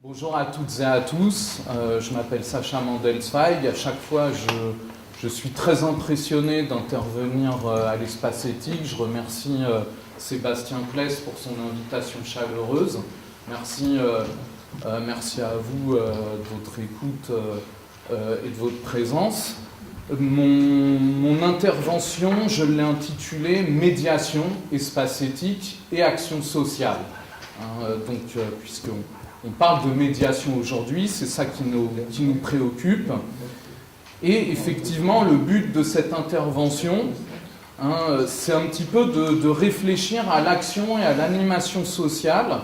Bonjour à toutes et à tous, je m'appelle Sacha Mandelsweig. À chaque fois, je suis très impressionné d'intervenir à l'Espace Éthique. Je remercie Sébastien Pless pour son invitation chaleureuse. Merci à vous de votre écoute et de votre présence. Mon intervention, je l'ai intitulée « Médiation, espace éthique et action sociale ». Puisqu'on parle de médiation aujourd'hui, c'est ça qui nous préoccupe. Et effectivement, le but de cette intervention, c'est un petit peu de réfléchir à l'action et à l'animation sociale,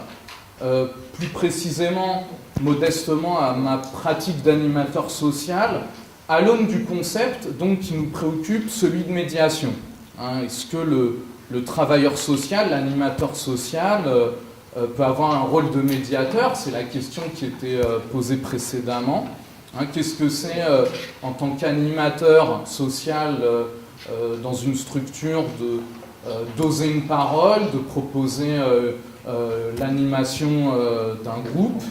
plus précisément, modestement, à ma pratique d'animateur social, à l'aune du concept donc, qui nous préoccupe, celui de médiation. Est-ce que le travailleur social, l'animateur social, peut avoir un rôle de médiateur? C'est la question qui était posée précédemment. Qu'est-ce que c'est en tant qu'animateur social dans une structure d'oser une parole, de proposer l'animation d'un groupe?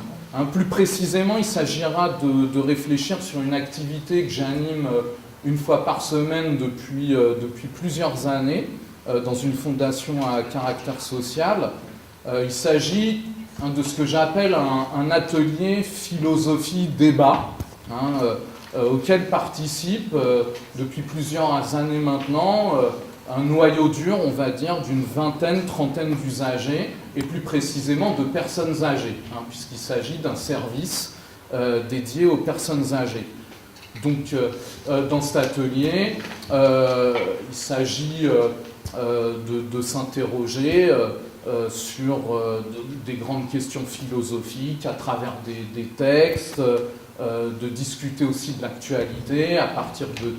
Plus précisément, il s'agira de réfléchir sur une activité que j'anime une fois par semaine depuis plusieurs années dans une fondation à caractère social. Il s'agit de ce que j'appelle un atelier philosophie-débat auquel participe depuis plusieurs années maintenant un noyau dur, on va dire, d'une vingtaine, trentaine d'usagers, et plus précisément de personnes âgées, puisqu'il s'agit d'un service dédié aux personnes âgées. Donc, dans cet atelier, il s'agit de s'interroger sur des grandes questions philosophiques à travers des textes, de discuter aussi de l'actualité à partir de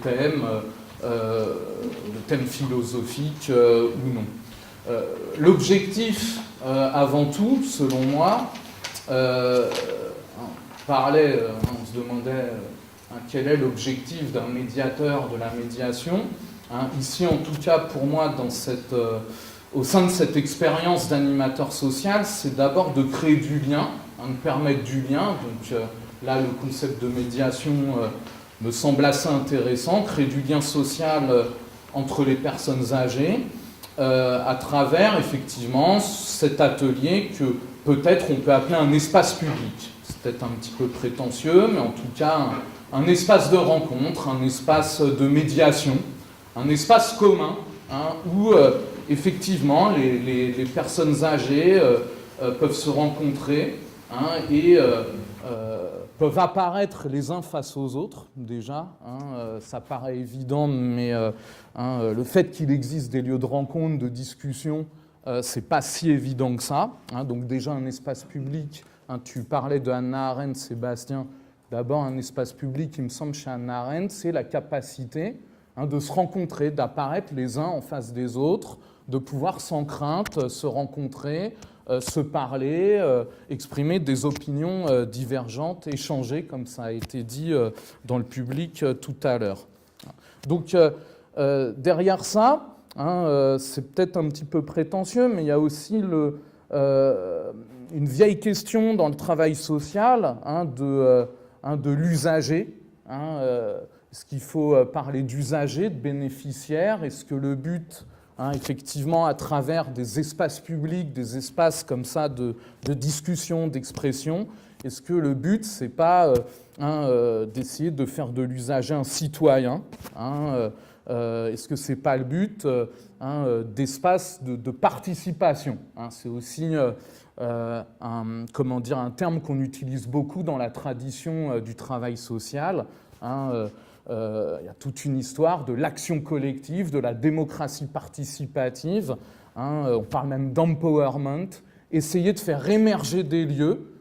thèmes philosophiques ou non. L'objectif, avant tout, selon moi, on se demandait quel est l'objectif d'un médiateur, de la médiation. Ici, en tout cas, pour moi, au sein de cette expérience d'animateur social, c'est d'abord de créer du lien, de permettre du lien. Donc là, le concept de médiation me semble assez intéressant, créer du lien social entre les personnes âgées à travers, effectivement, cet atelier que peut-être on peut appeler un espace public. C'est peut-être un petit peu prétentieux, mais en tout cas, un espace de rencontre, un espace de médiation, un espace commun, où effectivement les personnes âgées peuvent se rencontrer et peuvent apparaître les uns face aux autres, déjà. Ça paraît évident, mais le fait qu'il existe des lieux de rencontre, de discussion, c'est pas si évident que ça. Donc déjà un espace public, tu parlais de Hannah Arendt, Sébastien. D'abord, un espace public, il me semble, chez Hannah Arendt, c'est la capacité de se rencontrer, d'apparaître les uns en face des autres, de pouvoir sans crainte se rencontrer, se parler, exprimer des opinions divergentes, échanger, comme ça a été dit dans le public tout à l'heure. Donc, derrière ça, c'est peut-être un petit peu prétentieux, mais il y a aussi une vieille question dans le travail social de l'usager. Est-ce qu'il faut parler d'usagers, de bénéficiaires? Est-ce que le but, effectivement, à travers des espaces publics, des espaces comme ça de discussion, d'expression, est-ce que le but, c'est pas d'essayer de faire de l'usager un citoyen? Est-ce que c'est pas le but d'espace de participation? C'est aussi un terme qu'on utilise beaucoup dans la tradition du travail social. Il y a toute une histoire de l'action collective, de la démocratie participative. On parle même d'empowerment. Essayer de faire émerger des lieux,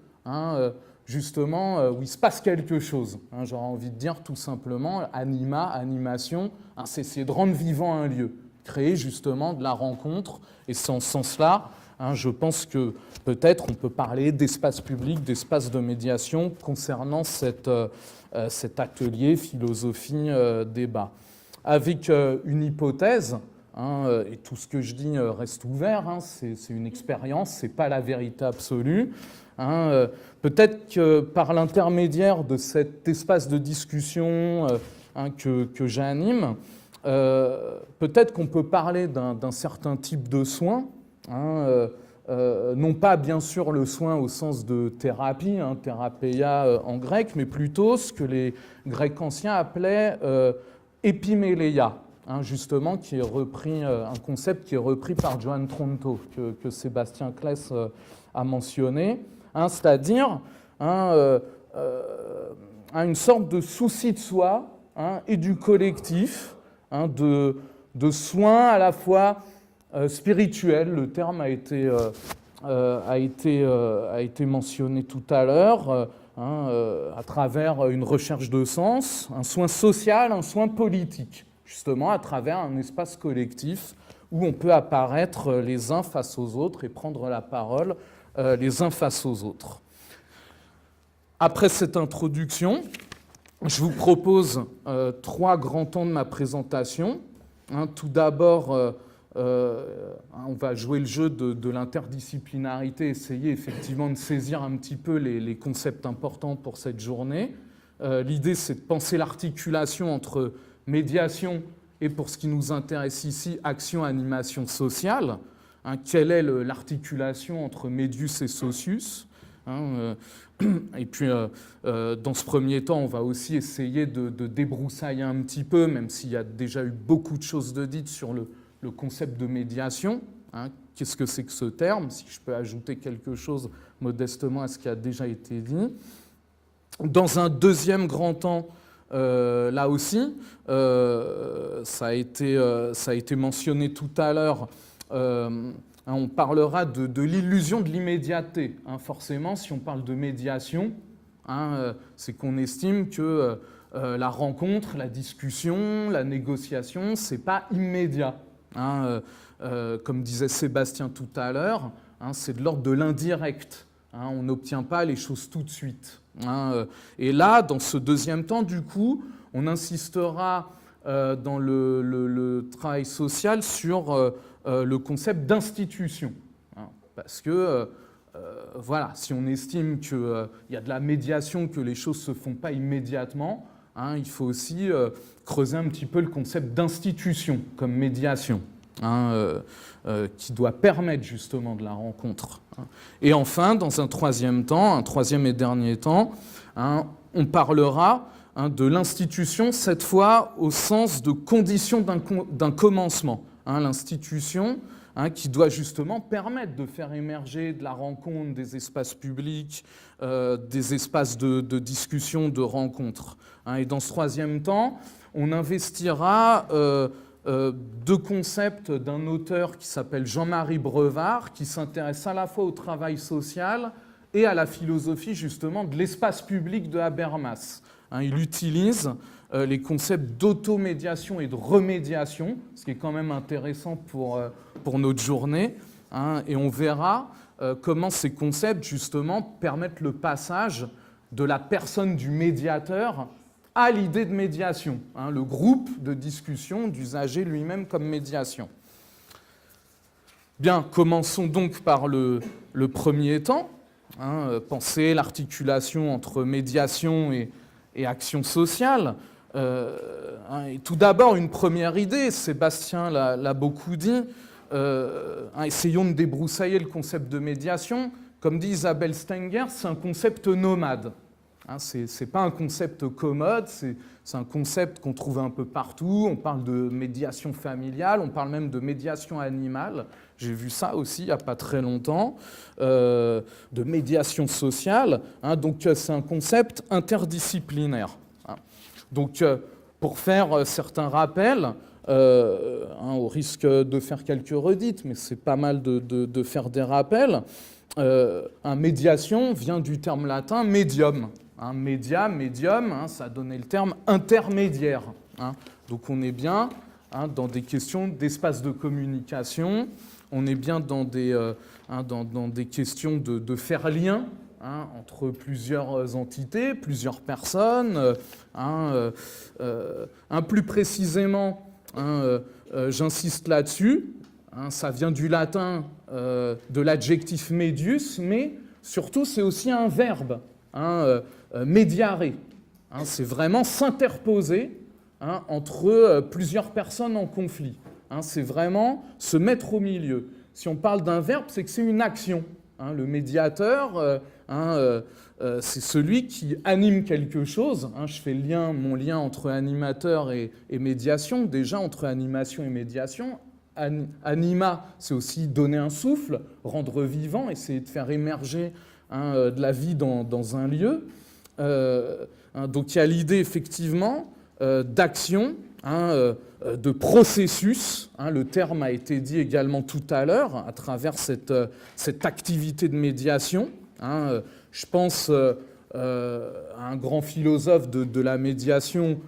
justement, où il se passe quelque chose. J'aurais envie de dire tout simplement, animation, c'est essayer de rendre vivant un lieu, créer justement de la rencontre. Et c'est en ce sens-là, je pense que peut-être on peut parler d'espace public, d'espace de médiation concernant cet atelier philosophie-débat. Avec une hypothèse, et tout ce que je dis reste ouvert, c'est une expérience, ce n'est pas la vérité absolue, Peut-être que par l'intermédiaire de cet espace de discussion que j'anime, peut-être qu'on peut parler d'un certain type de soin, non pas bien sûr le soin au sens de thérapie, thérapeia en grec, mais plutôt ce que les Grecs anciens appelaient épiméléia, justement, qui est repris, un concept qui est repris par Johann Tronto, que Sébastien Claes a mentionné, c'est-à-dire une sorte de souci de soi et du collectif, de soins à la fois spirituels. Le terme a été mentionné tout à l'heure, à travers une recherche de sens, un soin social, un soin politique, justement à travers un espace collectif où on peut apparaître les uns face aux autres et prendre la parole les uns face aux autres. Après cette introduction, je vous propose 3 grands temps de ma présentation. Tout d'abord, on va jouer le jeu de l'interdisciplinarité, essayer effectivement de saisir un petit peu les concepts importants pour cette journée. L'idée, c'est de penser l'articulation entre médiation et, pour ce qui nous intéresse ici, action, animation sociale. Quelle est l'articulation entre Medius et Socius ? Et puis, dans ce premier temps, on va aussi essayer de débroussailler un petit peu, même s'il y a déjà eu beaucoup de choses de dites sur le concept de médiation. Qu'est-ce que c'est que ce terme ? Si je peux ajouter quelque chose modestement à ce qui a déjà été dit. Dans un deuxième grand temps, là aussi, ça a été mentionné tout à l'heure, on parlera de l'illusion de l'immédiateté. Forcément, si on parle de médiation, c'est qu'on estime que la rencontre, la discussion, la négociation, c'est pas immédiat. Comme disait Sébastien tout à l'heure, c'est de l'ordre de l'indirect. On n'obtient pas les choses tout de suite. Et là, dans ce deuxième temps, du coup, on insistera dans le travail social sur le concept d'institution. Parce que, voilà, si on estime qu'il y a de la médiation, que les choses ne se font pas immédiatement, il faut aussi creuser un petit peu le concept d'institution comme médiation, qui doit permettre justement de la rencontre. Et enfin, dans un troisième temps, un troisième et dernier temps, on parlera de l'institution, cette fois au sens de condition d'un commencement. L'institution qui doit justement permettre de faire émerger de la rencontre, des espaces publics, des espaces de discussion, de rencontre. Et dans ce troisième temps, on investira 2 concepts d'un auteur qui s'appelle Jean-Marie Brevard, qui s'intéresse à la fois au travail social et à la philosophie justement de l'espace public de Habermas. Il utilise les concepts d'automédiation et de remédiation, ce qui est quand même intéressant pour notre journée, et on verra comment ces concepts justement permettent le passage de la personne du médiateur à l'idée de médiation, le groupe de discussion d'usager lui-même comme médiation. Bien, commençons donc par le premier temps, penser l'articulation entre médiation et action sociale. Et tout d'abord, une première idée, Sébastien l'a beaucoup dit, essayons de débroussailler le concept de médiation. Comme dit Isabelle Stenger, c'est un concept nomade. Ce n'est pas un concept commode, c'est un concept qu'on trouve un peu partout. On parle de médiation familiale, on parle même de médiation animale. J'ai vu ça aussi il n'y a pas très longtemps, de médiation sociale. Donc c'est un concept interdisciplinaire. Donc pour faire certains rappels, au risque de faire quelques redites, mais c'est pas mal de faire des rappels, médiation vient du terme latin médium. Média, médium, ça a donné le terme intermédiaire. Donc on est bien dans des questions d'espace de communication, on est bien dans des questions de faire lien entre plusieurs entités, plusieurs personnes. Plus précisément, j'insiste là-dessus, ça vient du latin de l'adjectif medius, mais surtout c'est aussi un verbe, mediare. C'est vraiment s'interposer entre plusieurs personnes en conflit. C'est vraiment se mettre au milieu. Si on parle d'un verbe, c'est que c'est une action. Le médiateur, c'est celui qui anime quelque chose. Je fais mon lien entre animateur et médiation. Déjà, entre animation et médiation, anima, c'est aussi donner un souffle, rendre vivant, essayer de faire émerger de la vie dans un lieu. Donc il y a l'idée effectivement d'action, de processus. Le terme a été dit également tout à l'heure à travers cette activité de médiation. Je pense à un grand philosophe de la médiation,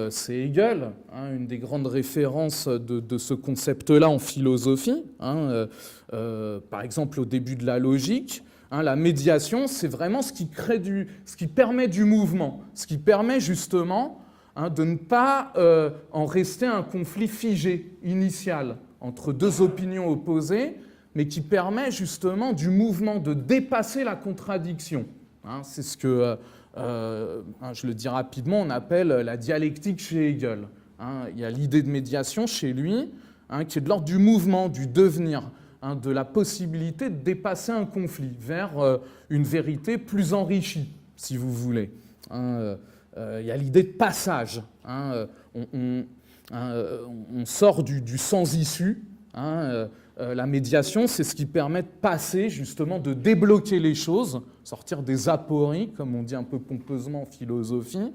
c'est Hegel, une des grandes références de ce concept-là en philosophie. Par exemple, au début de la logique, la médiation, c'est vraiment ce qui permet du mouvement, ce qui permet justement de ne pas en rester un conflit figé, initial, entre deux opinions opposées, mais qui permet justement du mouvement, de dépasser la contradiction. C'est ce que, je le dis rapidement, on appelle la dialectique chez Hegel. Il y a l'idée de médiation chez lui, qui est de l'ordre du mouvement, du devenir, de la possibilité de dépasser un conflit vers une vérité plus enrichie, si vous voulez. Il y a l'idée de passage. On sort du sans-issue. La médiation, c'est ce qui permet de passer, justement, de débloquer les choses, sortir des apories, comme on dit un peu pompeusement en philosophie.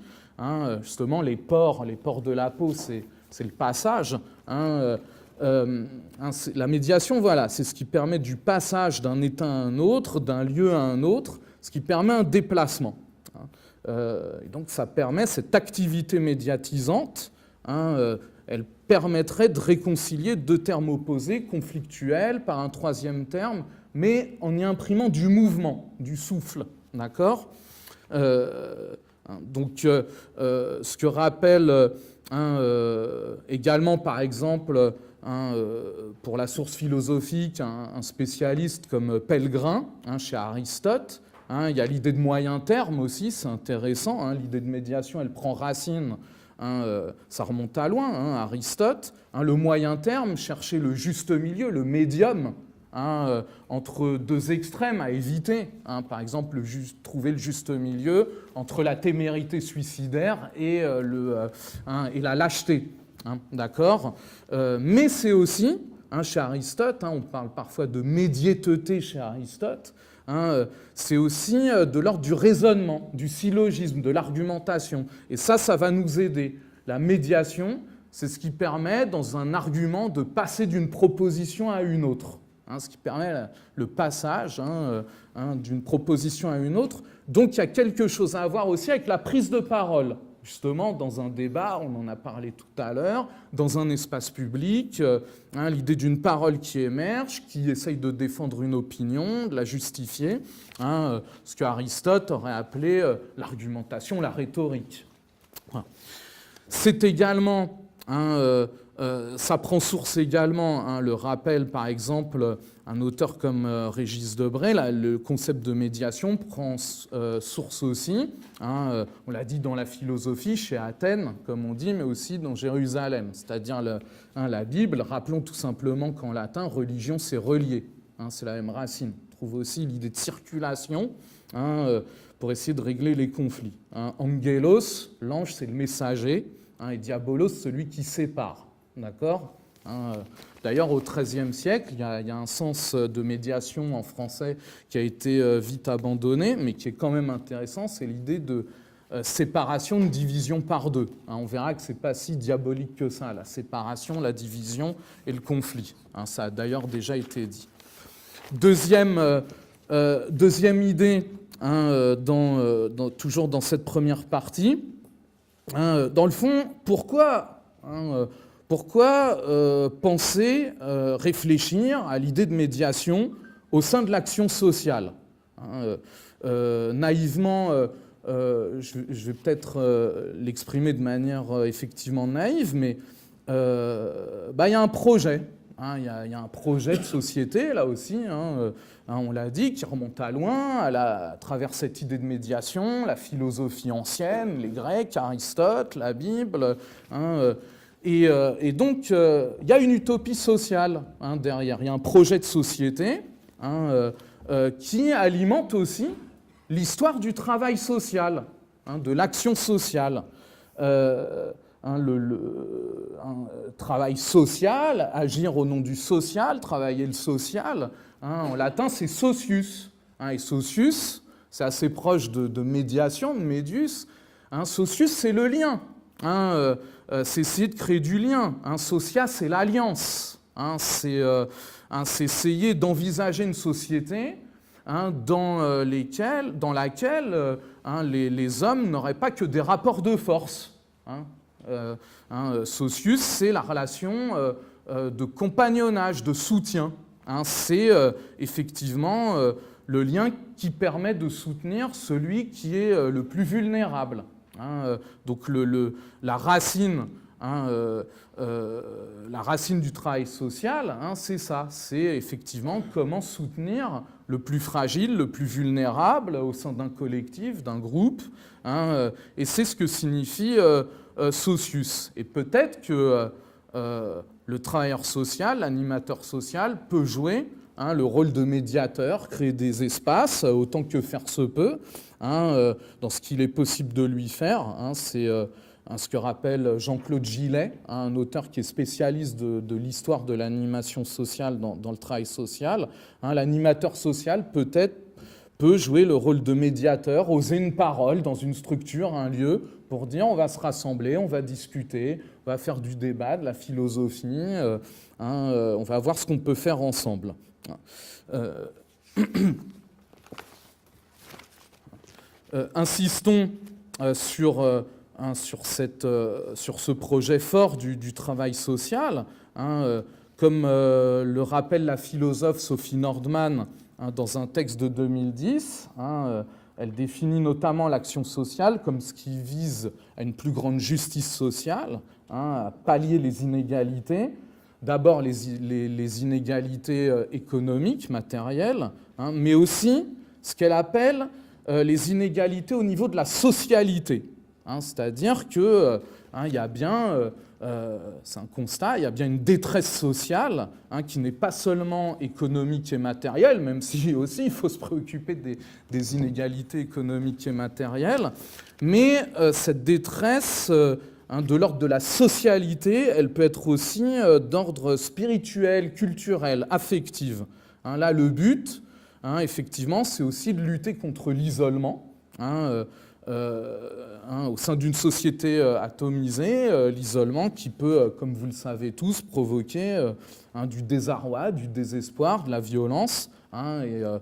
Justement, les pores de la peau, c'est le passage. La médiation, voilà, c'est ce qui permet du passage d'un état à un autre, d'un lieu à un autre, ce qui permet un déplacement. Et donc ça permet cette activité médiatisante, elle permettrait de réconcilier deux termes opposés, conflictuels, par un troisième terme, mais en y imprimant du mouvement, du souffle, d'accord ? Donc ce que rappelle également, par exemple, pour la source philosophique, un spécialiste comme Pellegrin, chez Aristote. Il y a l'idée de moyen terme aussi, c'est intéressant. L'idée de médiation, elle prend racine, ça remonte à loin, Aristote. Le moyen terme, chercher le juste milieu, le médium, entre deux extrêmes à éviter. Par exemple, trouver le juste milieu entre la témérité suicidaire et la lâcheté. D'accord ? Mais c'est aussi, chez Aristote, on parle parfois de médiéteté chez Aristote, c'est aussi de l'ordre du raisonnement, du syllogisme, de l'argumentation. Et ça va nous aider. La médiation, c'est ce qui permet, dans un argument, de passer d'une proposition à une autre. Ce qui permet le passage d'une proposition à une autre. Donc il y a quelque chose à voir aussi avec la prise de parole. Justement, dans un débat, on en a parlé tout à l'heure, dans un espace public, l'idée d'une parole qui émerge, qui essaye de défendre une opinion, de la justifier, ce qu'Aristote aurait appelé l'argumentation, la rhétorique. Voilà. C'est également, ça prend source également, le rappel, par exemple, un auteur comme Régis Debray, le concept de médiation prend source aussi, on l'a dit dans la philosophie, chez Athènes, comme on dit, mais aussi dans Jérusalem, c'est-à-dire la Bible. Rappelons tout simplement qu'en latin, religion, c'est relié, c'est la même racine. On trouve aussi l'idée de circulation pour essayer de régler les conflits. Angelos, l'ange, c'est le messager, et diabolos, celui qui sépare. D'accord ? D'ailleurs, au XIIIe siècle, il y a un sens de médiation en français qui a été vite abandonné, mais qui est quand même intéressant, c'est l'idée de séparation, de division par deux. On verra que ce n'est pas si diabolique que ça, la séparation, la division et le conflit. Ça a d'ailleurs déjà été dit. Deuxième idée, toujours dans cette première partie, dans le fond, pourquoi penser, réfléchir à l'idée de médiation au sein de l'action sociale ? Naïvement, je vais peut-être l'exprimer de manière effectivement naïve, mais il y a un projet Il y a un projet de société, là aussi, on l'a dit, qui remonte à loin, à travers cette idée de médiation, la philosophie ancienne, les Grecs, Aristote, la Bible. Et donc, il y a une utopie sociale derrière. Il y a un projet de société qui alimente aussi l'histoire du travail social, de l'action sociale. Un travail social, agir au nom du social, travailler le social, en latin c'est socius. Et socius, c'est assez proche de médiation, de médius. Socius, c'est le lien. C'est essayer de créer du lien. Socia, c'est l'alliance. C'est essayer d'envisager une société dans laquelle les hommes n'auraient pas que des rapports de force. Socius, c'est la relation de compagnonnage, de soutien. C'est effectivement le lien qui permet de soutenir celui qui est le plus vulnérable. Donc la racine du travail social, c'est ça. C'est effectivement comment soutenir le plus fragile, le plus vulnérable au sein d'un collectif, d'un groupe. Et c'est ce que signifie socius. Et peut-être que le travailleur social, l'animateur social, peut jouer le rôle de médiateur, créer des espaces autant que faire se peut, dans ce qu'il est possible de lui faire. C'est ce que rappelle Jean-Claude Gillet, un auteur qui est spécialiste de l'histoire de l'animation sociale dans le travail social. L'animateur social peut jouer le rôle de médiateur, oser une parole dans une structure, un lieu, pour dire on va se rassembler, on va discuter, on va faire du débat, de la philosophie, on va voir ce qu'on peut faire ensemble. Insistons sur ce projet fort du travail social, comme le rappelle la philosophe Sophie Nordman dans un texte de 2010. Elle définit notamment l'action sociale comme ce qui vise à une plus grande justice sociale, à pallier les inégalités. D'abord les inégalités économiques, matérielles, mais aussi ce qu'elle appelle les inégalités au niveau de la socialité. C'est-à-dire qu'il y a bien, c'est un constat, il y a bien une détresse sociale qui n'est pas seulement économique et matérielle, même si aussi il faut se préoccuper des inégalités économiques et matérielles, mais cette détresse de l'ordre de la socialité, elle peut être aussi d'ordre spirituel, culturel, affectif. Là, le but, effectivement, c'est aussi de lutter contre l'isolement. Au sein d'une société atomisée, l'isolement qui peut, comme vous le savez tous, provoquer du désarroi, du désespoir, de la violence. Le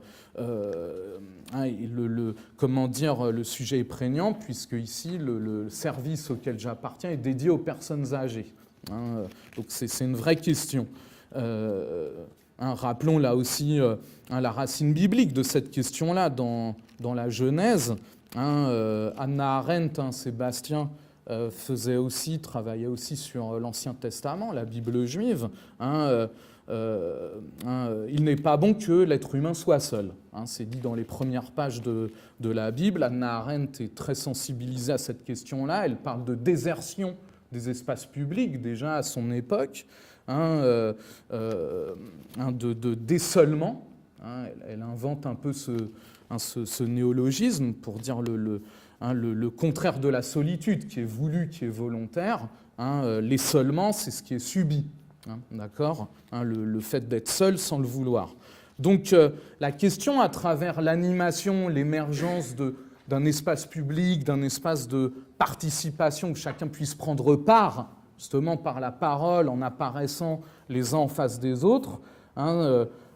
sujet est prégnant, puisque ici, le service auquel j'appartiens est dédié aux personnes âgées. Donc c'est une vraie question. Rappelons là aussi la racine biblique de cette question-là dans la Genèse. Hannah Arendt, Sébastien, travaillait aussi sur l'Ancien Testament, la Bible juive. Il n'est pas bon que l'être humain soit seul. C'est dit dans les premières pages de la Bible. Hannah Arendt est très sensibilisée à cette question-là. Elle parle de désertion des espaces publics, déjà à son époque, de déseulement. Elle invente un peu ce néologisme pour dire le contraire de la solitude, qui est voulu, qui est volontaire. L'isolement, c'est ce qui est subi. D'accord, le fait d'être seul sans le vouloir. Donc la question à travers l'animation, l'émergence d'un espace public, d'un espace de participation, que chacun puisse prendre part, justement par la parole, en apparaissant les uns en face des autres.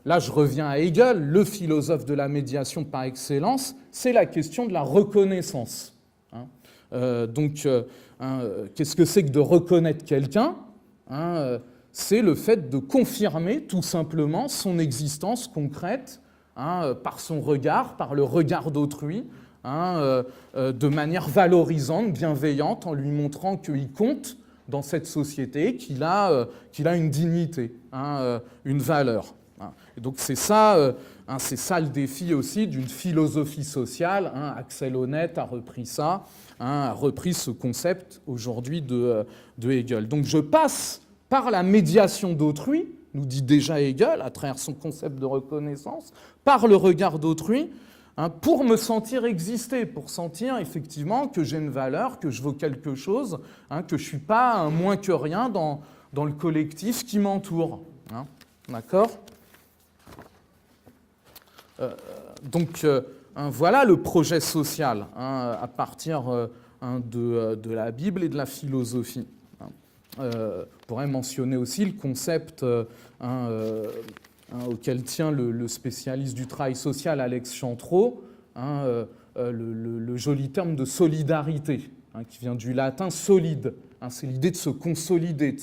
Là, je reviens à Hegel, le philosophe de la médiation par excellence, c'est la question de la reconnaissance. Qu'est-ce que c'est que de reconnaître quelqu'un ? C'est le fait de confirmer tout simplement son existence concrète par son regard, par le regard d'autrui, de manière valorisante, bienveillante, en lui montrant qu'il compte dans cette société, qu'il a une dignité, une valeur. Et donc c'est ça le défi aussi d'une philosophie sociale. Axel Honneth a repris ça, a repris ce concept aujourd'hui de Hegel. Donc je passe par la médiation d'autrui, nous dit déjà Hegel, à travers son concept de reconnaissance, par le regard d'autrui, pour me sentir exister, pour sentir effectivement que j'ai une valeur, que je vaux quelque chose, que je ne suis pas un moins que rien dans le collectif qui m'entoure. D'accord ? Donc voilà le projet social à partir de la Bible et de la philosophie. On pourrait mentionner aussi le concept auquel tient le spécialiste du travail social Alex Chantreau, le joli terme de solidarité, qui vient du latin solide. C'est l'idée de se consolider, de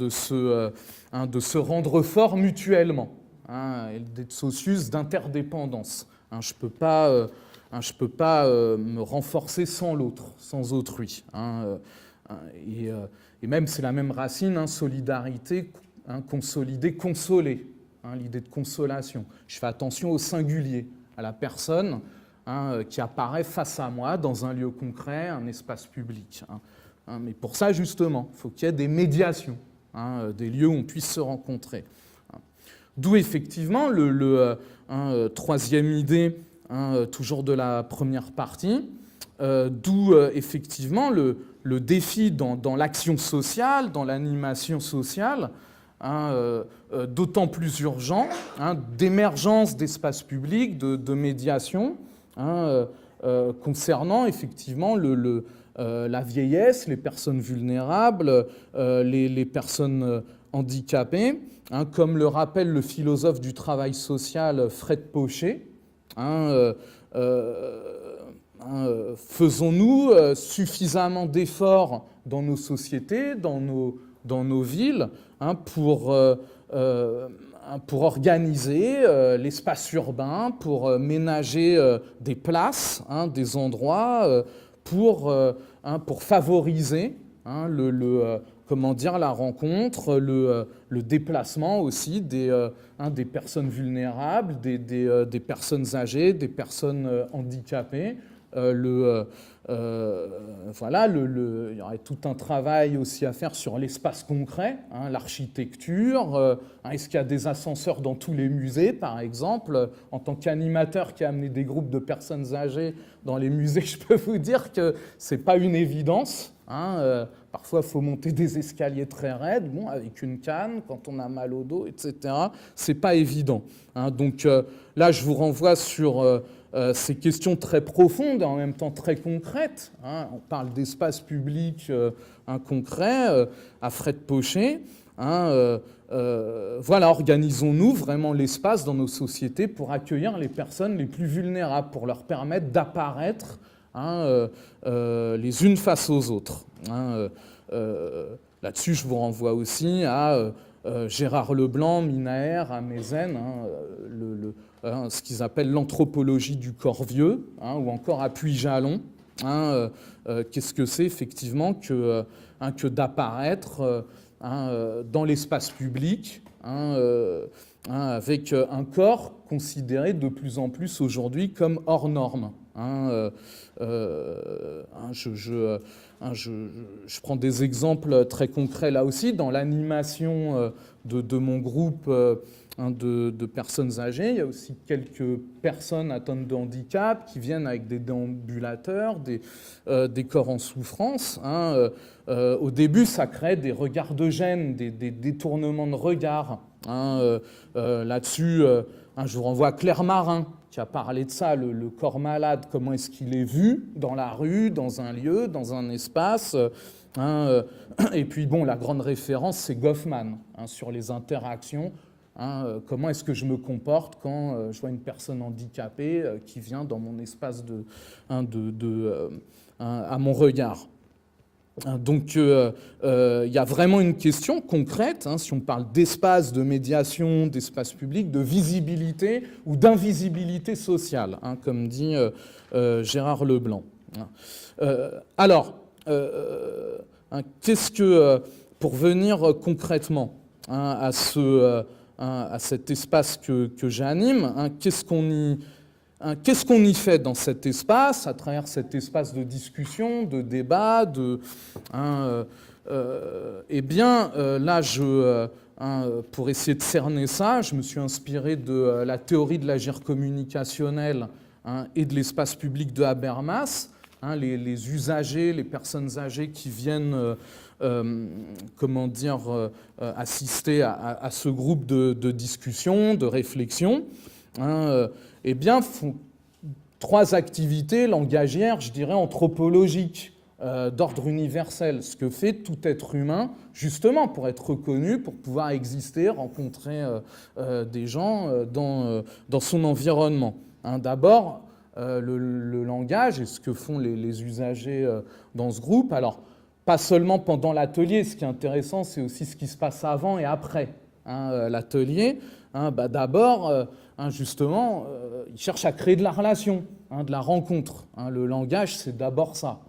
se rendre fort mutuellement. L'idée de socius, d'interdépendance. Je peux pas me renforcer sans l'autre, sans autrui. Et même, c'est la même racine, solidarité, consolider, consoler, l'idée de consolation. Je fais attention au singulier, à la personne qui apparaît face à moi dans un lieu concret, un espace public. Mais pour ça, justement, il faut qu'il y ait des médiations, des lieux où on puisse se rencontrer. D'où effectivement troisième idée, toujours de la première partie, d'où effectivement le défi dans l'action sociale, dans l'animation sociale, d'autant plus urgent, d'émergence d'espaces publics, de médiation, concernant effectivement la vieillesse, les personnes vulnérables, les personnes handicapées, comme le rappelle le philosophe du travail social Fred Pochet. Faisons-nous suffisamment d'efforts dans nos sociétés, dans nos villes, pour organiser l'espace urbain, pour ménager des places, des endroits, pour favoriser la rencontre, le déplacement aussi des personnes vulnérables, des personnes âgées, des personnes handicapées. Il y aurait tout un travail aussi à faire sur l'espace concret, l'architecture. Est-ce qu'il y a des ascenseurs dans tous les musées, par exemple ? En tant qu'animateur qui a amené des groupes de personnes âgées dans les musées, je peux vous dire que ce n'est pas une évidence. Parfois, il faut monter des escaliers très raides, avec une canne, quand on a mal au dos, etc. Ce n'est pas évident. Donc là, je vous renvoie sur ces questions très profondes et en même temps très concrètes. On parle d'espace public concret à Fred Pochet. Organisons-nous vraiment l'espace dans nos sociétés pour accueillir les personnes les plus vulnérables, pour leur permettre d'apparaître les unes face aux autres. Là-dessus, je vous renvoie aussi à Gérard Leblanc, Minaer, à Mézène, ce qu'ils appellent l'anthropologie du corps vieux, ou encore à Puy-Jalon. Qu'est-ce que c'est effectivement que d'apparaître dans l'espace public avec un corps considéré de plus en plus aujourd'hui comme hors norme. Je prends des exemples très concrets là aussi dans l'animation de mon groupe de personnes âgées. Il y a aussi quelques personnes atteintes de handicap qui viennent avec des déambulateurs, des corps en souffrance. Au début, ça crée des regards de gêne, des détournements de regard. Là-dessus, je vous renvoie à Claire Marin, qui a parlé de ça, le corps malade, comment est-ce qu'il est vu dans la rue, dans un lieu, dans un espace. Et puis, la grande référence, c'est Goffman, sur les interactions. Comment est-ce que je me comporte quand je vois une personne handicapée qui vient dans mon espace à mon regard. Donc, il y a vraiment une question concrète, si on parle d'espace, de médiation, d'espace public, de visibilité ou d'invisibilité sociale, comme dit Gérard Leblanc. pour venir concrètement à cet espace que j'anime, qu'est-ce qu'on y fait dans cet espace, à travers cet espace de discussion, de débat, là, pour essayer de cerner ça, je me suis inspiré de la théorie de l'agir communicationnel et de l'espace public de Habermas. Les usagers, les personnes âgées qui viennent assister à ce groupe de discussion, de réflexion, font 3 activités langagières, je dirais, anthropologiques, d'ordre universel, ce que fait tout être humain, justement, pour être reconnu, pour pouvoir exister, rencontrer des gens dans son environnement. D'abord, le langage et ce que font les usagers dans ce groupe. Alors, pas seulement pendant l'atelier, ce qui est intéressant, c'est aussi ce qui se passe avant et après l'atelier. D'abord, justement, ils cherchent à créer de la relation, de la rencontre. Le langage, c'est d'abord ça.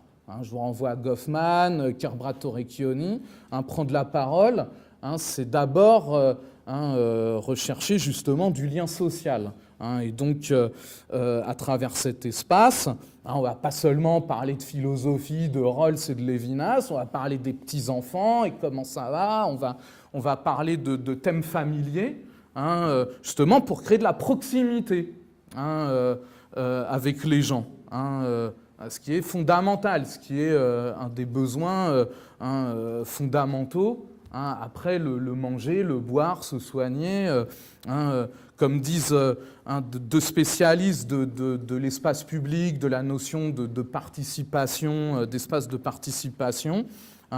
Je vous renvoie à Goffman, Kerbrat-Torrecchioni. Prendre la parole, c'est d'abord rechercher justement du lien social. Et donc, à travers cet espace, on ne va pas seulement parler de philosophie, de Rawls et de Lévinas, on va parler des petits-enfants et comment ça va, on va parler de thèmes familiers, justement pour créer de la proximité avec les gens. Ce qui est fondamental, ce qui est un des besoins fondamentaux, après le manger, le boire, se soigner, comme disent 2 spécialistes de l'espace public, de la notion de participation, d'espace de participation,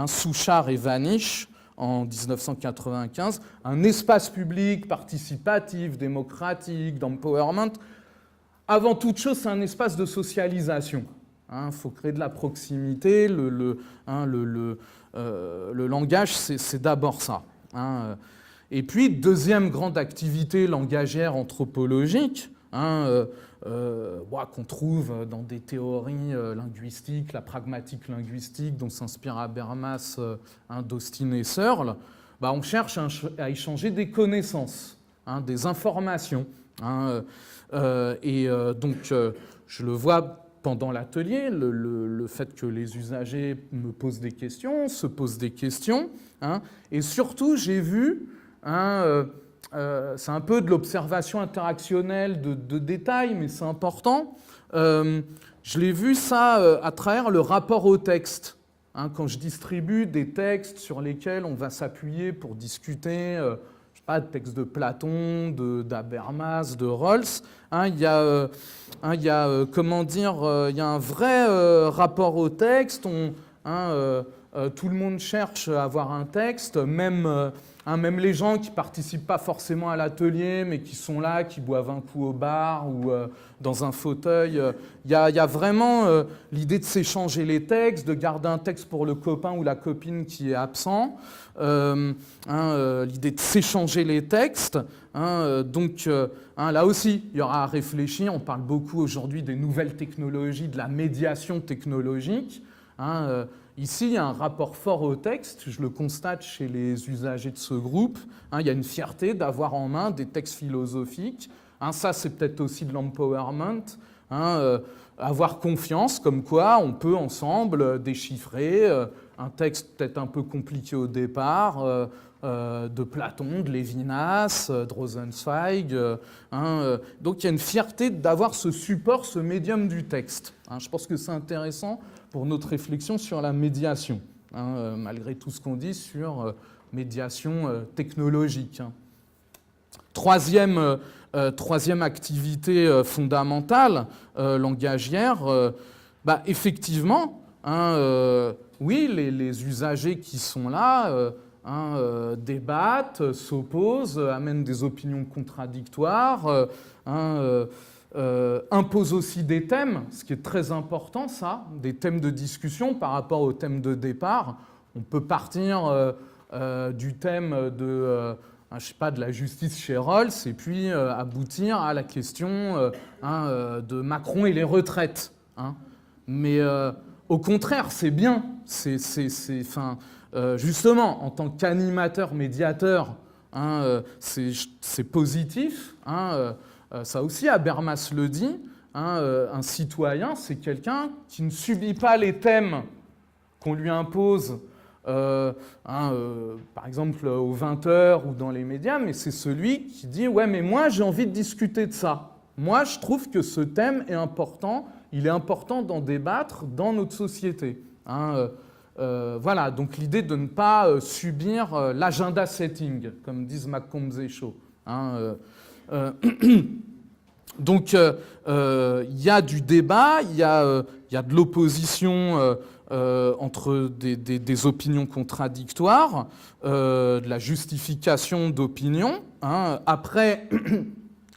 Souchard et Vanish, en 1995, un espace public participatif, démocratique, d'empowerment. Avant toute chose, c'est un espace de socialisation. Faut créer de la proximité. Le langage, c'est d'abord ça. Et puis, deuxième grande activité langagière anthropologique, qu'on trouve dans des théories linguistiques, la pragmatique linguistique dont s'inspire Habermas, d'Austin et Searle, on cherche à échanger des connaissances, des informations. Donc, je le vois pendant l'atelier, le fait que les usagers me posent des questions, se posent des questions. Et surtout, j'ai vu, c'est un peu de l'observation interactionnelle de détails, mais c'est important. Je l'ai vu ça à travers le rapport au texte. Quand je distribue des textes sur lesquels on va s'appuyer pour discuter, de textes de Platon, d'Habermas, de Rawls, il y a un vrai rapport au texte. Tout le monde cherche à avoir un texte, même les gens qui ne participent pas forcément à l'atelier, mais qui sont là, qui boivent un coup au bar ou dans un fauteuil. Il y a vraiment l'idée de s'échanger les textes, de garder un texte pour le copain ou la copine qui est absent, l'idée de s'échanger les textes. Donc là aussi, il y aura à réfléchir. On parle beaucoup aujourd'hui des nouvelles technologies, de la médiation technologique. Ici, il y a un rapport fort au texte, je le constate chez les usagers de ce groupe. Il y a une fierté d'avoir en main des textes philosophiques. Ça, c'est peut-être aussi de l'empowerment. Avoir confiance, comme quoi on peut ensemble déchiffrer un texte peut-être un peu compliqué au départ, de Platon, de Lévinas, de Rosenzweig. Donc il y a une fierté d'avoir ce support, ce médium du texte. Je pense que c'est intéressant pour notre réflexion sur la médiation, malgré tout ce qu'on dit sur médiation technologique. Troisième activité fondamentale langagière, effectivement, oui, les usagers qui sont là débattent, s'opposent, amènent des opinions contradictoires, imposent aussi des thèmes, ce qui est très important, ça, des thèmes de discussion par rapport aux thèmes de départ. On peut partir du thème de la justice chez Rawls et puis aboutir à la question de Macron et les retraites. Mais Au contraire, c'est bien. Justement, en tant qu'animateur, médiateur, hein, c'est positif. Hein, ça aussi, Habermas le dit. Hein, un citoyen, c'est quelqu'un qui ne subit pas les thèmes qu'on lui impose, par exemple aux 20h ou dans les médias, mais c'est celui qui dit « Ouais, mais moi, j'ai envie de discuter de ça. Moi, je trouve que ce thème est important. Il est important d'en débattre dans notre société. Hein, » voilà, donc l'idée de ne pas subir l'agenda setting, comme disent McCombs et Shaw. Hein, donc, il y a du débat, il y a de l'opposition entre des opinions contradictoires, de la justification d'opinions. Hein. Après,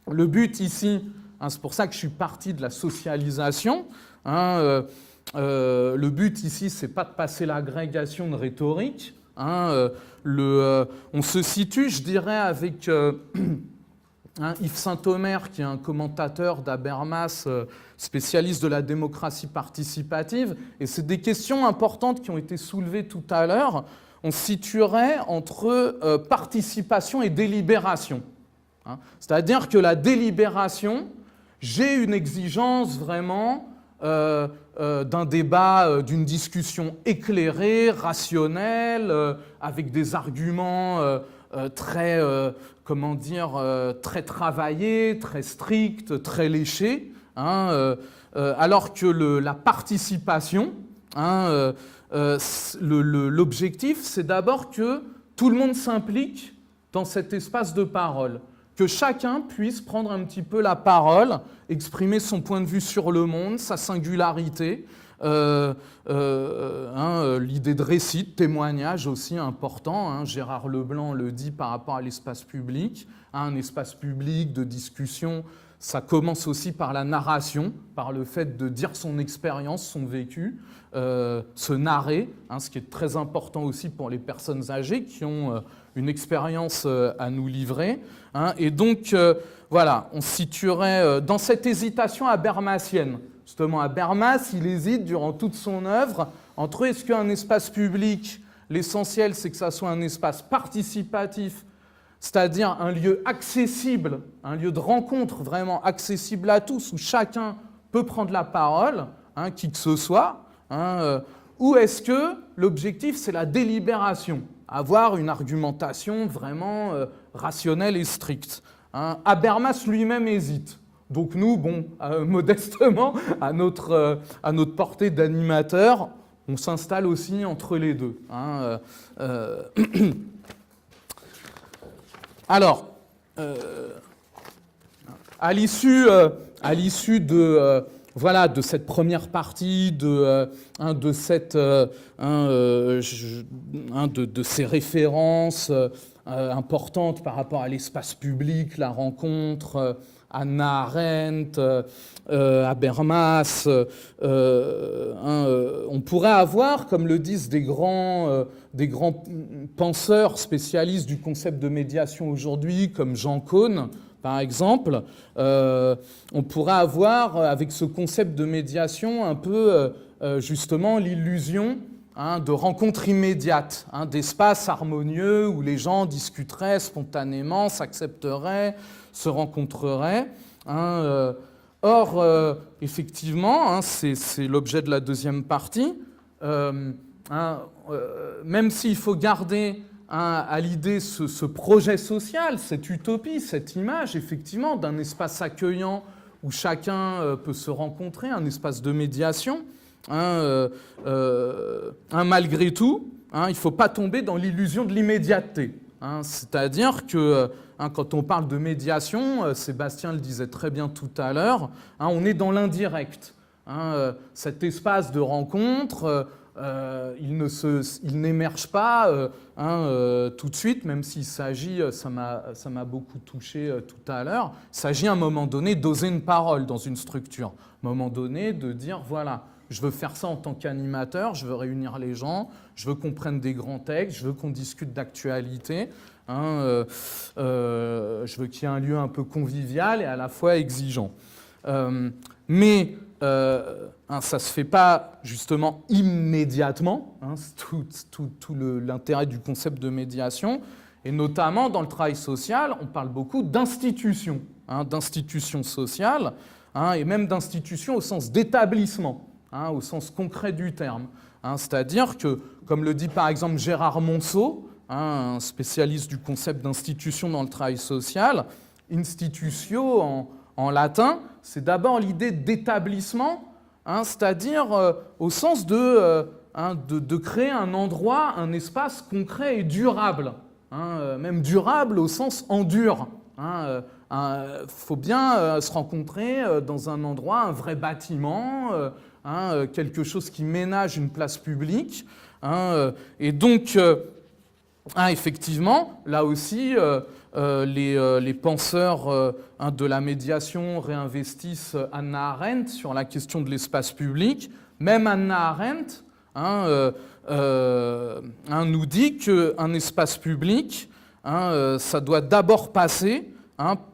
le but ici, hein, c'est pour ça que je suis parti de la socialisation. Hein, le but ici, c'est pas de passer l'agrégation de rhétorique. Hein, on se situe, je dirais, avec Yves Saint-Omer, qui est un commentateur d'Habermas, spécialiste de la démocratie participative, et c'est des questions importantes qui ont été soulevées tout à l'heure. On se situerait entre participation et délibération. Hein. C'est-à-dire que la délibération, j'ai une exigence vraiment d'un débat, d'une discussion éclairée, rationnelle, avec des arguments très, très travaillés, très stricts, très léchés, hein, alors que la participation, hein, l'objectif, c'est d'abord que tout le monde s'implique dans cet espace de parole, que chacun puisse prendre un petit peu la parole, exprimer son point de vue sur le monde, sa singularité, l'idée de récit, de témoignage aussi important. Hein, Gérard Leblanc le dit par rapport à l'espace public. Hein, un espace public de discussion, ça commence aussi par la narration, par le fait de dire son expérience, son vécu, se narrer, hein, ce qui est très important aussi pour les personnes âgées qui ont une expérience à nous livrer. Hein, et donc, voilà, on se situerait dans cette hésitation habermasienne. Justement, Habermas, il hésite durant toute son œuvre entre est-ce qu'un espace public, l'essentiel, c'est que ça soit un espace participatif, c'est-à-dire un lieu accessible, un lieu de rencontre vraiment accessible à tous, où chacun peut prendre la parole, hein, qui que ce soit, hein, ou est-ce que l'objectif, c'est la délibération, avoir une argumentation vraiment rationnelle et stricte. Hein. Habermas lui-même hésite. Donc nous, bon, modestement, à notre portée d'animateur, on s'installe aussi entre les deux. Hein, Alors, à l'issue de cette première partie, de ces références importantes par rapport à l'espace public, la rencontre, Hannah Arendt, Habermas, on pourrait avoir, comme le disent des grands penseurs spécialistes du concept de médiation aujourd'hui, comme Jean Caunes, par exemple, on pourrait avoir, avec ce concept de médiation, un peu justement l'illusion, hein, de rencontres immédiates, hein, d'espaces harmonieux où les gens discuteraient spontanément, s'accepteraient, se rencontreraient. Hein, or, effectivement, hein, c'est l'objet de la deuxième partie, même s'il faut garder à l'idée ce projet social, cette utopie, cette image, effectivement, d'un espace accueillant où chacun peut se rencontrer, un espace de médiation, malgré tout, hein, il ne faut pas tomber dans l'illusion de l'immédiateté. Hein, c'est-à-dire que quand on parle de médiation, Sébastien le disait très bien tout à l'heure, hein, on est dans l'indirect. Hein, cet espace de rencontre, il n'émerge pas tout de suite, même s'il s'agit, ça m'a beaucoup touché tout à l'heure, il s'agit à un moment donné d'oser une parole dans une structure, à un moment donné de dire voilà, je veux faire ça en tant qu'animateur, je veux réunir les gens, je veux qu'on prenne des grands textes, je veux qu'on discute d'actualité, hein, je veux qu'il y ait un lieu un peu convivial et à la fois exigeant. Mais ça ne se fait pas justement immédiatement, c'est tout l'intérêt du concept de médiation, et notamment dans le travail social, on parle beaucoup d'institutions, d'institutions sociales, et même d'institutions au sens d'établissement, au sens concret du terme. C'est-à-dire que, comme le dit par exemple Gérard Monceau, un spécialiste du concept d'institution dans le travail social, institutio en latin, c'est d'abord l'idée d'établissement, c'est-à-dire au sens de créer un endroit, un espace concret et durable, même durable au sens endure. Faut bien se rencontrer dans un endroit, un vrai bâtiment, quelque chose qui ménage une place publique. Et donc, effectivement, là aussi, les penseurs de la médiation réinvestissent Hannah Arendt sur la question de l'espace public. Même Hannah Arendt nous dit qu'un espace public, ça doit d'abord passer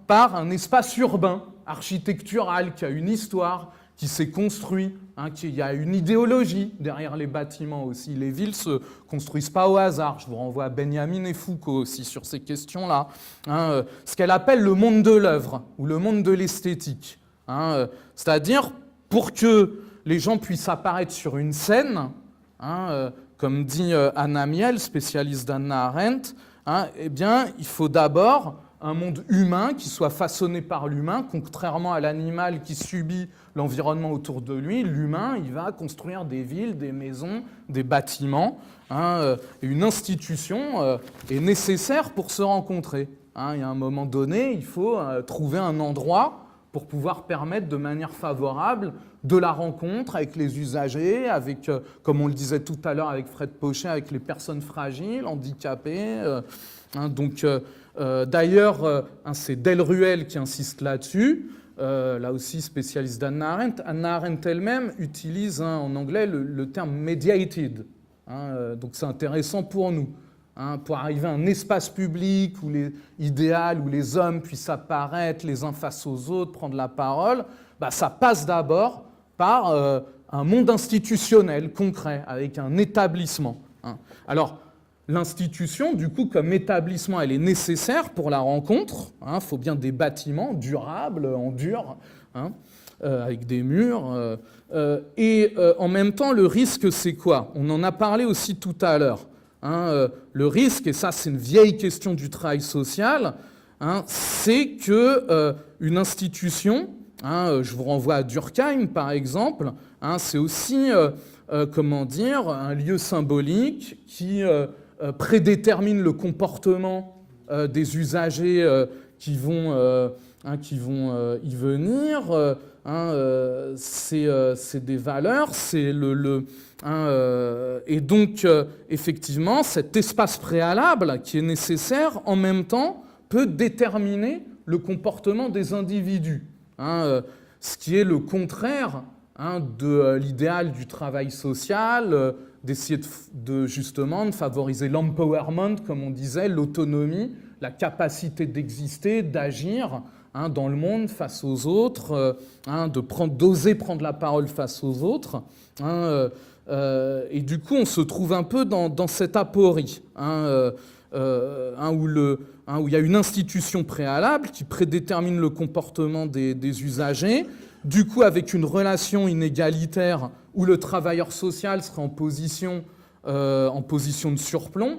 par un espace urbain, architectural, qui a une histoire, qui s'est construit, qu'il y a une idéologie derrière les bâtiments aussi. Les villes ne se construisent pas au hasard. Je vous renvoie à Benjamin et Foucault aussi sur ces questions-là. Ce qu'elle appelle le monde de l'œuvre ou le monde de l'esthétique. C'est-à-dire, pour que les gens puissent apparaître sur une scène, comme dit Anna Miel, spécialiste d'Hannah Arendt, eh bien, il faut d'abord un monde humain qui soit façonné par l'humain, contrairement à l'animal qui subit l'environnement autour de lui. L'humain, il va construire des villes, des maisons, des bâtiments. Une institution est nécessaire pour se rencontrer. Il y a un moment donné, il faut trouver un endroit pour pouvoir permettre de manière favorable de la rencontre avec les usagers, avec, comme on le disait tout à l'heure avec Fred Pochet, avec les personnes fragiles, handicapées. D'ailleurs, c'est Delruel qui insiste là-dessus, là aussi spécialiste d'Hannah Arendt. Hannah Arendt elle-même utilise en anglais le terme « mediated ». Donc c'est intéressant pour nous. Pour arriver à un espace public idéal où les hommes puissent apparaître les uns face aux autres, prendre la parole, ça passe d'abord par un monde institutionnel, concret, avec un établissement. Alors, l'institution, du coup, comme établissement, elle est nécessaire pour la rencontre. Il faut bien des bâtiments durables, en dur, avec des murs. Et en même temps, le risque, c'est quoi? On en a parlé aussi tout à l'heure. Le risque, et ça c'est une vieille question du travail social, c'est qu'une institution, je vous renvoie à Durkheim par exemple, c'est aussi un lieu symbolique qui prédétermine le comportement des usagers qui vont y venir. C'est des valeurs, et donc effectivement cet espace préalable qui est nécessaire en même temps peut déterminer le comportement des individus, ce qui est le contraire de l'idéal du travail social, d'essayer justement de favoriser l'empowerment, comme on disait, l'autonomie, la capacité d'exister, d'agir dans le monde face aux autres, d'oser prendre la parole face aux autres. Et du coup, on se trouve un peu dans cette aporie, où il y a une institution préalable qui prédétermine le comportement des usagers, du coup avec une relation inégalitaire où le travailleur social sera en position de surplomb,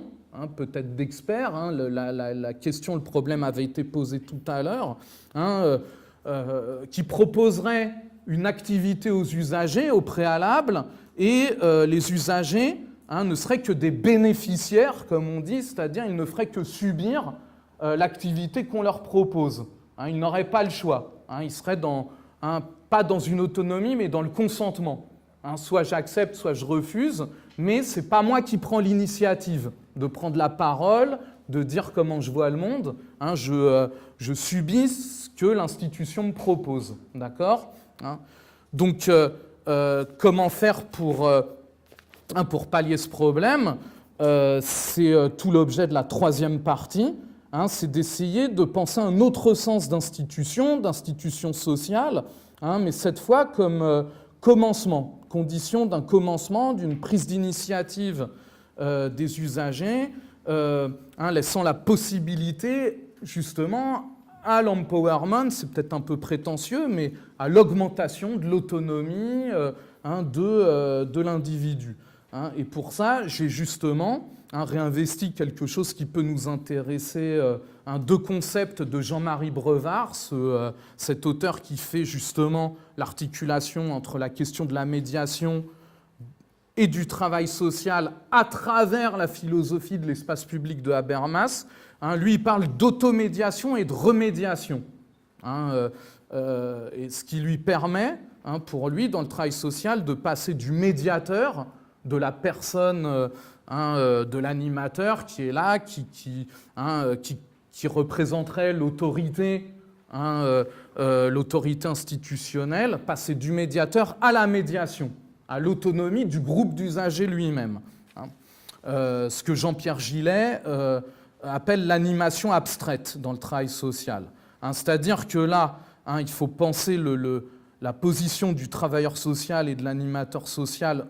peut-être d'expert. La question, le problème avait été posé tout à l'heure, qui proposerait une activité aux usagers au préalable, et les usagers ne seraient que des bénéficiaires, comme on dit, c'est-à-dire ils ne feraient que subir l'activité qu'on leur propose. Ils n'auraient pas le choix. Ils seraient pas dans une autonomie, mais dans le consentement. Soit j'accepte, soit je refuse, mais ce n'est pas moi qui prends l'initiative de prendre la parole, de dire comment je vois le monde. Je subis ce que l'institution me propose. D'accord ? Donc, comment faire pour pallier ce problème ? C'est tout l'objet de la troisième partie. C'est d'essayer de penser un autre sens d'institution sociale, mais cette fois comme commencement, condition d'un commencement, d'une prise d'initiative des usagers, laissant la possibilité justement à l'empowerment, c'est peut-être un peu prétentieux, mais à l'augmentation de l'autonomie de l'individu. Et pour ça, j'ai justement réinvesti quelque chose qui peut nous intéresser, deux concepts de Jean-Marie Brevard, cet auteur qui fait justement l'articulation entre la question de la médiation et du travail social à travers la philosophie de l'espace public de Habermas. Lui, il parle d'automédiation et de remédiation. Et ce qui lui permet, pour lui, dans le travail social, de passer du médiateur, de la personne, de l'animateur qui est là, qui représenterait l'autorité, l'autorité institutionnelle, passer du médiateur à la médiation, à l'autonomie du groupe d'usagers lui-même. Ce que Jean-Pierre Gillet appelle l'animation abstraite dans le travail social. C'est-à-dire que là, il faut penser la position du travailleur social et de l'animateur social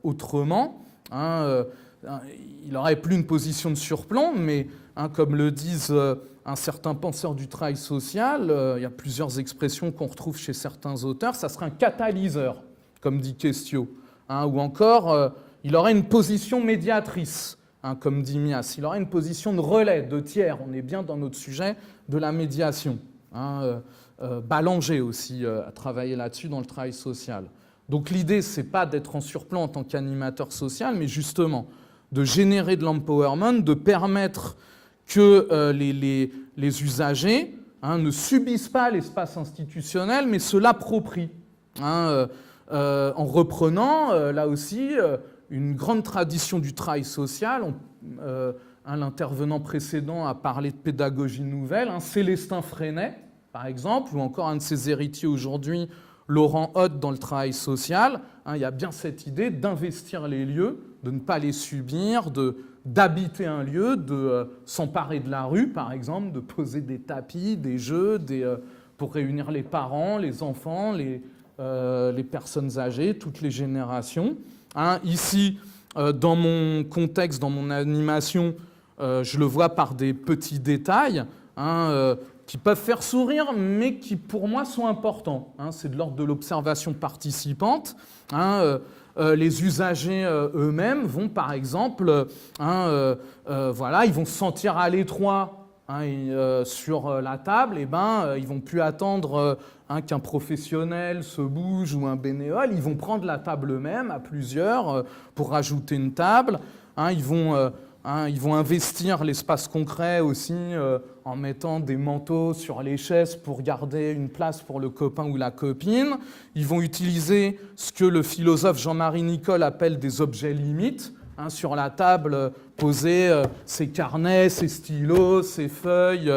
autrement. Il n'aurait plus une position de surplomb, mais comme le disent un certain penseur du travail social, il y a plusieurs expressions qu'on retrouve chez certains auteurs, ça serait un catalyseur, comme dit Questio, ou encore il aurait une position médiatrice, comme dit Mias, il aurait une position de relais, de tiers, on est bien dans notre sujet de la médiation. Ballanger aussi a travaillé là-dessus dans le travail social. Donc l'idée, ce n'est pas d'être en surplomb en tant qu'animateur social, mais justement de générer de l'empowerment, de permettre que les usagers ne subissent pas l'espace institutionnel, mais se l'approprient. En reprenant, là aussi, une grande tradition du travail social. L'intervenant précédent a parlé de pédagogie nouvelle. Célestin Freinet, par exemple, ou encore un de ses héritiers aujourd'hui, Laurent Hoth, dans le travail social. Il y a bien cette idée d'investir les lieux, de ne pas les subir, d'habiter un lieu, de s'emparer de la rue, par exemple, de poser des tapis, des jeux, pour réunir les parents, les enfants, les personnes âgées, toutes les générations. Ici, dans mon contexte, dans mon animation, je le vois par des petits détails qui peuvent faire sourire, mais qui, pour moi, sont importants. C'est de l'ordre de l'observation participante. Les usagers eux-mêmes vont, par exemple, ils vont se sentir à l'étroit sur la table, ils ne vont plus attendre qu'un professionnel se bouge ou un bénévole, ils vont prendre la table eux-mêmes à plusieurs pour rajouter une table. Ils vont investir l'espace concret aussi en mettant des manteaux sur les chaises pour garder une place pour le copain ou la copine. Ils vont utiliser ce que le philosophe Jean-Marie Nicole appelle des objets limites. Sur la table, poser ses carnets, ses stylos, ses feuilles,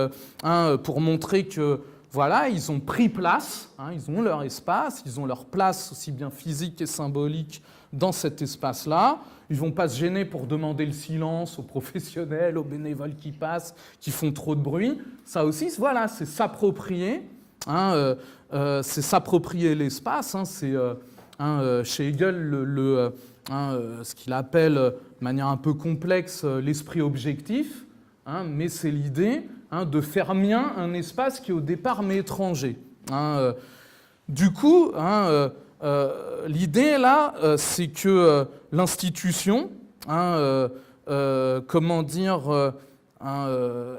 pour montrer que voilà, ils ont pris place, ils ont leur espace, ils ont leur place aussi bien physique et symbolique dans cet espace-là. Ils ne vont pas se gêner pour demander le silence aux professionnels, aux bénévoles qui passent, qui font trop de bruit. Ça aussi, voilà, c'est s'approprier, c'est s'approprier l'espace. C'est chez Hegel ce qu'il appelle de manière un peu complexe l'esprit objectif, mais c'est l'idée de faire mien un espace qui au départ m'est étranger. Du coup, l'idée là, c'est que l'institution, elle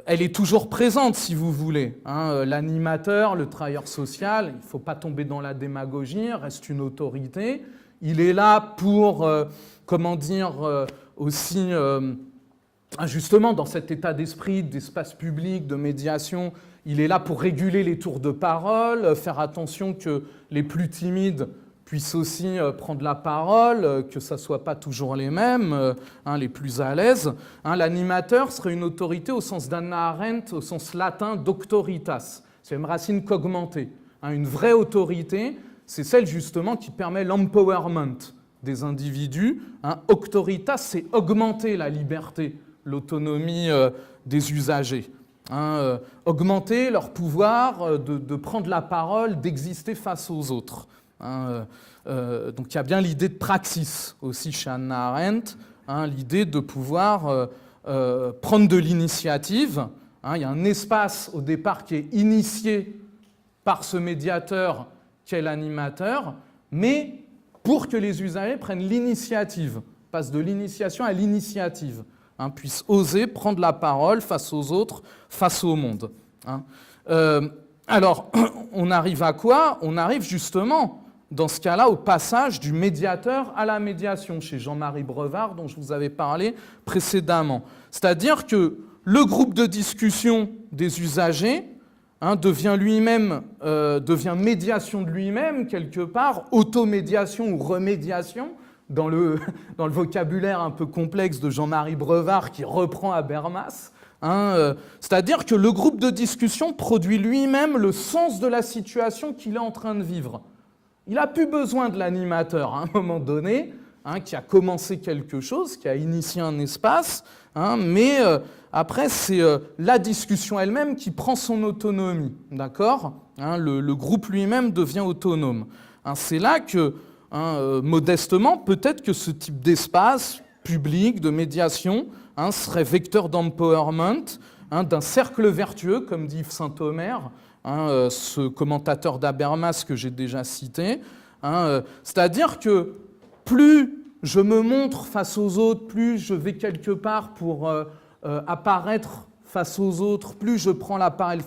est toujours présente, si vous voulez. L'animateur, le travailleur social, il ne faut pas tomber dans la démagogie, reste une autorité. Il est là pour, aussi, justement, dans cet état d'esprit, d'espace public, de médiation, il est là pour réguler les tours de parole, faire attention que les plus timides puissent aussi prendre la parole, que ça ne soit pas toujours les mêmes, les plus à l'aise. L'animateur serait une autorité au sens d'Hannah Arendt, au sens latin d'auctoritas. C'est une racine qu'augmenter. Une vraie autorité, c'est celle justement qui permet l'empowerment des individus. Auctoritas, c'est augmenter la liberté, l'autonomie des usagers. augmenter leur pouvoir de prendre la parole, d'exister face aux autres. Donc il y a bien l'idée de praxis aussi chez Hannah Arendt, l'idée de pouvoir prendre de l'initiative. Il y a un espace au départ qui est initié par ce médiateur qui est l'animateur, mais pour que les usagers prennent l'initiative, passent de l'initiation à l'initiative, puissent oser prendre la parole face aux autres, face au monde. Alors, on arrive à quoi? On arrive justement, dans ce cas-là, au passage du médiateur à la médiation, chez Jean-Marie Brevard, dont je vous avais parlé précédemment. C'est-à-dire que le groupe de discussion des usagers devient médiation de lui-même, quelque part, automédiation ou remédiation, dans le vocabulaire un peu complexe de Jean-Marie Brevard qui reprend Habermas. C'est-à-dire que le groupe de discussion produit lui-même le sens de la situation qu'il est en train de vivre. Il n'a plus besoin de l'animateur à un moment donné, qui a commencé quelque chose, qui a initié un espace, mais après c'est la discussion elle-même qui prend son autonomie, d'accord ? Le groupe lui-même devient autonome. C'est là que, modestement, peut-être que ce type d'espace public, de médiation, serait vecteur d'empowerment, d'un cercle vertueux, comme dit Yves Saint-Omer, ce commentateur d'Habermas que j'ai déjà cité. C'est-à-dire que plus je me montre face aux autres, plus je vais quelque part pour apparaître face aux autres, plus je prends la parole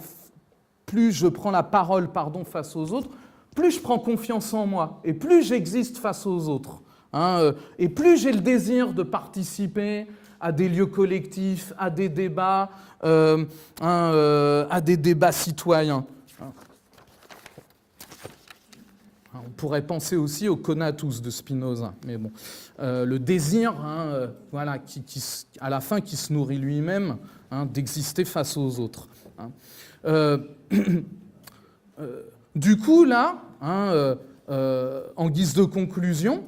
face aux autres, plus je prends confiance en moi et plus j'existe face aux autres. Et plus j'ai le désir de participer à des lieux collectifs, à des débats citoyens. On pourrait penser aussi au conatus de Spinoza, mais bon, le désir, voilà, qui, à la fin, qui se nourrit lui-même, d'exister face aux autres. Du coup, là, en guise de conclusion,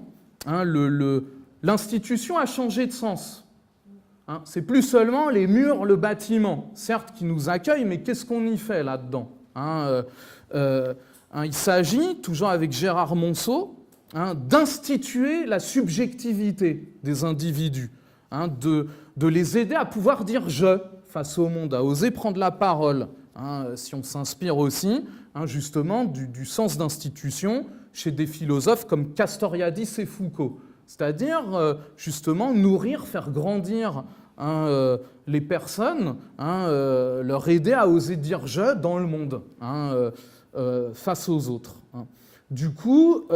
l'institution a changé de sens. C'est plus seulement les murs, le bâtiment, certes, qui nous accueillent, mais qu'est-ce qu'on y fait là-dedans ? Il s'agit, toujours avec Gérard Monceau, d'instituer la subjectivité des individus, de les aider à pouvoir dire « je » face au monde, à oser prendre la parole. Si on s'inspire aussi, justement, du sens d'institution chez des philosophes comme Castoriadis et Foucault. C'est-à-dire, justement, nourrir, faire grandir les personnes, leur aider à oser dire « je » dans le monde, face aux autres. Du coup,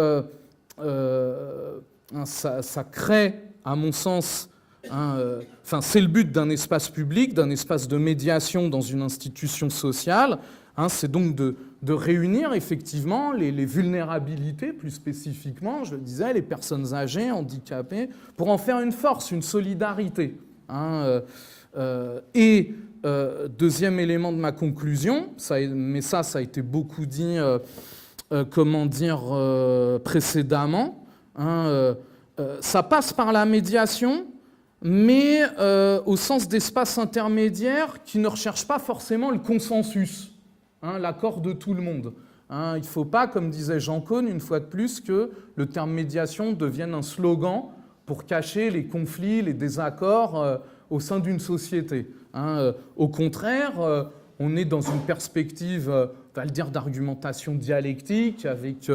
ça crée, à mon sens, c'est le but d'un espace public, d'un espace de médiation dans une institution sociale, c'est donc de réunir effectivement les vulnérabilités, plus spécifiquement, je le disais, les personnes âgées, handicapées, pour en faire une force, une solidarité. Deuxième élément de ma conclusion, mais ça a été beaucoup dit, précédemment, ça passe par la médiation, mais au sens d'espace intermédiaire qui ne recherche pas forcément le consensus, l'accord de tout le monde. Il ne faut pas, comme disait Jean Caunes, une fois de plus, que le terme médiation devienne un slogan pour cacher les conflits, les désaccords au sein d'une société. Au contraire, on est dans une perspective, on va le dire, d'argumentation dialectique avec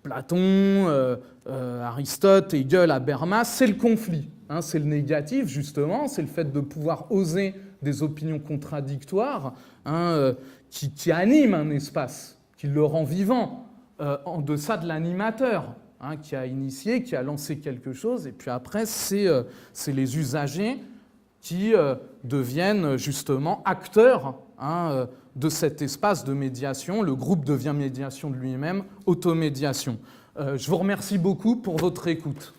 Platon, Aristote, Hegel, Habermas. C'est le conflit, c'est le négatif, justement, c'est le fait de pouvoir oser des opinions contradictoires qui animent un espace, qui le rend vivant, en deçà de l'animateur, qui a initié, qui a lancé quelque chose, et puis après, c'est les usagers qui deviennent justement acteurs de cet espace de médiation. Le groupe devient médiation de lui-même, automédiation. Je vous remercie beaucoup pour votre écoute.